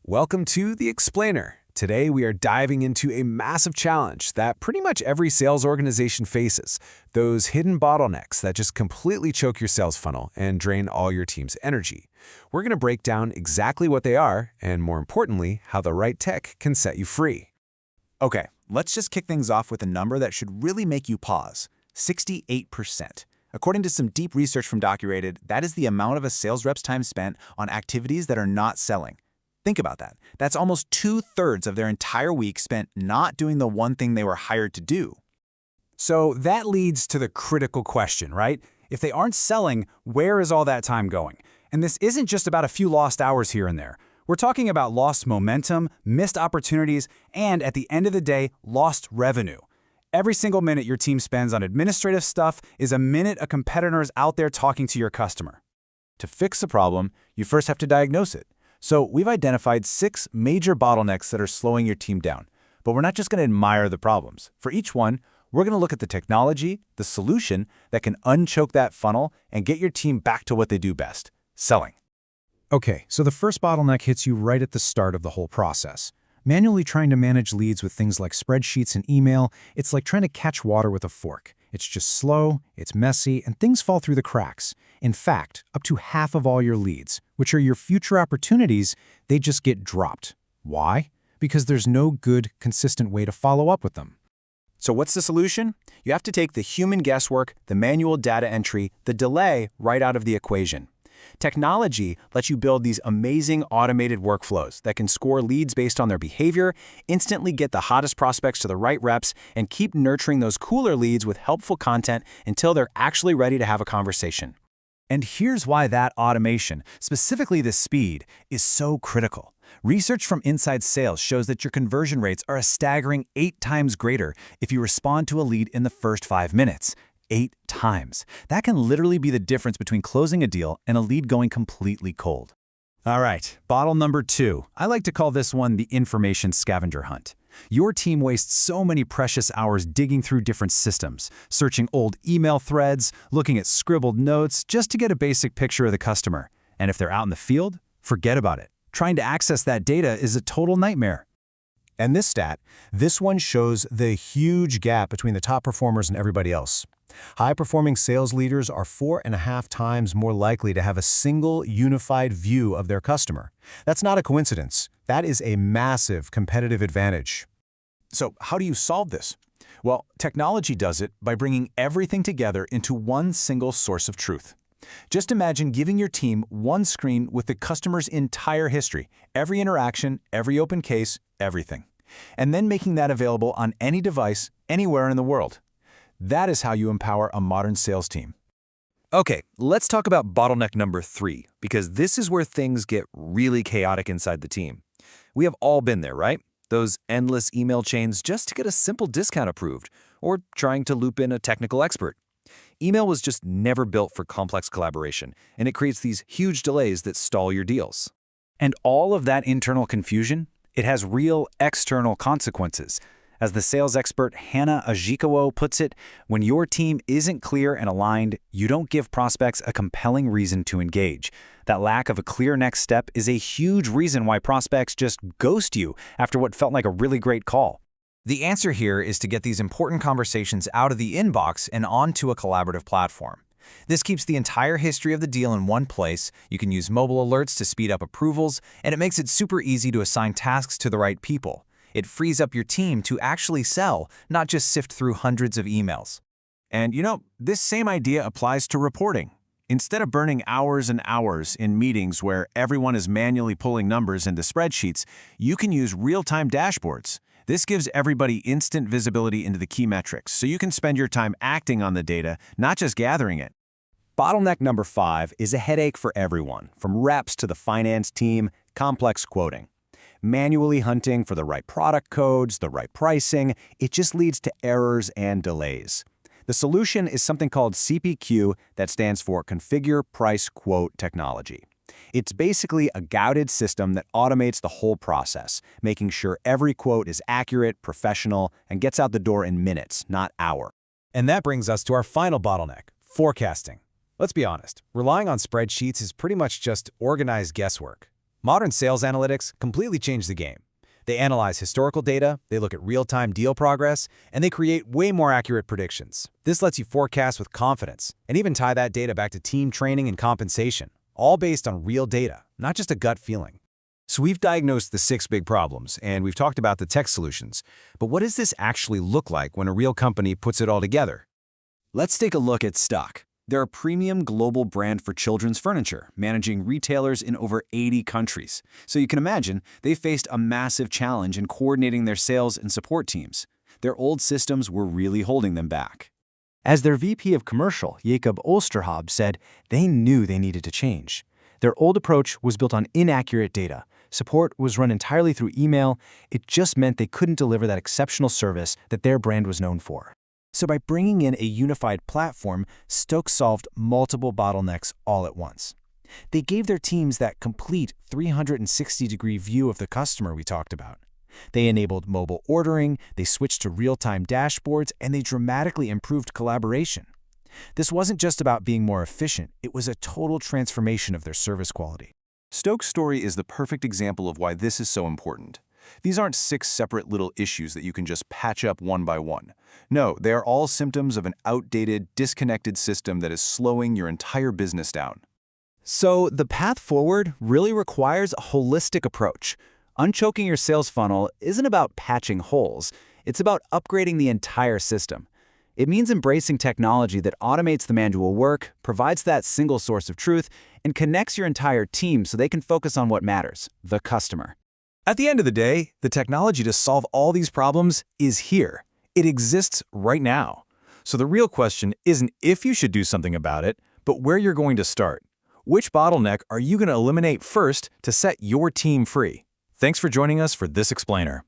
Welcome to The Explainer. Today we are diving into a massive challenge that pretty much every sales organization faces, those hidden bottlenecks that just completely choke your sales funnel and drain all your team's energy. We're going to break down exactly what they are and, more importantly, how the right tech can set you free. Okay, let's just kick things off with a number that should really make you pause: 68%. According to some deep research from Docurated, that is the amount of a sales rep's time spent on activities that are not selling. Think about that. That's almost 2/3 of their entire week spent not doing the one thing they were hired to do. So that leads to the critical question, right? If they aren't selling, where is all that time going? And this isn't just about a few lost hours here and there. We're talking about lost momentum, missed opportunities, and at the end of the day, lost revenue. Every single minute your team spends on administrative stuff is a minute a competitor is out there talking to your customer. To fix the problem, you first have to diagnose it. So we've identified 6 major bottlenecks that are slowing your team down. But we're not just going to admire the problems. For each one, we're going to look at the technology, the solution that can unchoke that funnel and get your team back to what they do best: selling. Okay, so the first bottleneck hits you right at the start of the whole process. Manually trying to manage leads with things like spreadsheets and email, it's like trying to catch water with a fork. It's just slow, it's messy, and things fall through the cracks. In fact, up to half of all your leads, which are your future opportunities, they just get dropped. Why? Because there's no good, consistent way to follow up with them. So what's the solution? You have to take the human guesswork, the manual data entry, the delay right out of the equation. Technology lets you build these amazing automated workflows that can score leads based on their behavior, instantly get the hottest prospects to the right reps, and keep nurturing those cooler leads with helpful content until they're actually ready to have a conversation. And here's why that automation, specifically the speed, is so critical. Research from Inside Sales shows that your conversion rates are a staggering 8 times greater if you respond to a lead in the first 5 minutes. 8 times. That can literally be the difference between closing a deal and a lead going completely cold. All right, bottle number 2. I like to call this one the information scavenger hunt. Your team wastes so many precious hours digging through different systems, searching old email threads, looking at scribbled notes just to get a basic picture of the customer. And if they're out in the field, forget about it. Trying to access that data is a total nightmare. And this one shows the huge gap between the top performers and everybody else. High-performing sales leaders are 4.5 times more likely to have a single, unified view of their customer. That's not a coincidence. That is a massive competitive advantage. So how do you solve this? Well, technology does it by bringing everything together into one single source of truth. Just imagine giving your team one screen with the customer's entire history, every interaction, every open case, everything, and then making that available on any device, anywhere in the world. That is how you empower a modern sales team. Okay, let's talk about bottleneck number 3, because this is where things get really chaotic inside the team. We have all been there, right? Those endless email chains just to get a simple discount approved, or trying to loop in a technical expert. Email was just never built for complex collaboration, and it creates these huge delays that stall your deals. And all of that internal confusion, it has real external consequences. As the sales expert Hannah Ajikawo puts it, when your team isn't clear and aligned, you don't give prospects a compelling reason to engage. That lack of a clear next step is a huge reason why prospects just ghost you after what felt like a really great call. The answer here is to get these important conversations out of the inbox and onto a collaborative platform. This keeps the entire history of the deal in one place. You can use mobile alerts to speed up approvals, and it makes it super easy to assign tasks to the right people. It frees up your team to actually sell, not just sift through hundreds of emails. And this same idea applies to reporting. Instead of burning hours and hours in meetings where everyone is manually pulling numbers into spreadsheets, you can use real-time dashboards. This gives everybody instant visibility into the key metrics, so you can spend your time acting on the data, not just gathering it. Bottleneck number 5 is a headache for everyone, from reps to the finance team: complex quoting. Manually hunting for the right product codes, the right pricing, it just leads to errors and delays. The solution is something called CPQ, that stands for Configure Price Quote Technology. It's basically a guided system that automates the whole process, making sure every quote is accurate, professional, and gets out the door in minutes, not hours. And that brings us to our final bottleneck: forecasting. Let's be honest, relying on spreadsheets is pretty much just organized guesswork. Modern sales analytics completely changed the game. They analyze historical data, they look at real-time deal progress, and they create way more accurate predictions. This lets you forecast with confidence, and even tie that data back to team training and compensation, all based on real data, not just a gut feeling. So we've diagnosed the 6 big problems, and we've talked about the tech solutions. But what does this actually look like when a real company puts it all together? Let's take a look at Stock. They're a premium global brand for children's furniture, managing retailers in over 80 countries. So you can imagine, they faced a massive challenge in coordinating their sales and support teams. Their old systems were really holding them back. As their VP of Commercial, Jacob Osterhob, said, they knew they needed to change. Their old approach was built on inaccurate data. Support was run entirely through email. It just meant they couldn't deliver that exceptional service that their brand was known for. So by bringing in a unified platform, Stoke solved multiple bottlenecks all at once. They gave their teams that complete 360-degree view of the customer we talked about. They enabled mobile ordering, they switched to real-time dashboards, and they dramatically improved collaboration. This wasn't just about being more efficient, it was a total transformation of their service quality. Stoke's story is the perfect example of why this is so important. These aren't 6 separate little issues that you can just patch up one by one. No, they are all symptoms of an outdated, disconnected system that is slowing your entire business down. So the path forward really requires a holistic approach. Unchoking your sales funnel isn't about patching holes. It's about upgrading the entire system. It means embracing technology that automates the manual work, provides that single source of truth, and connects your entire team so they can focus on what matters, the customer. At the end of the day, the technology to solve all these problems is here. It exists right now. So the real question isn't if you should do something about it, but where you're going to start. Which bottleneck are you going to eliminate first to set your team free? Thanks for joining us for this explainer.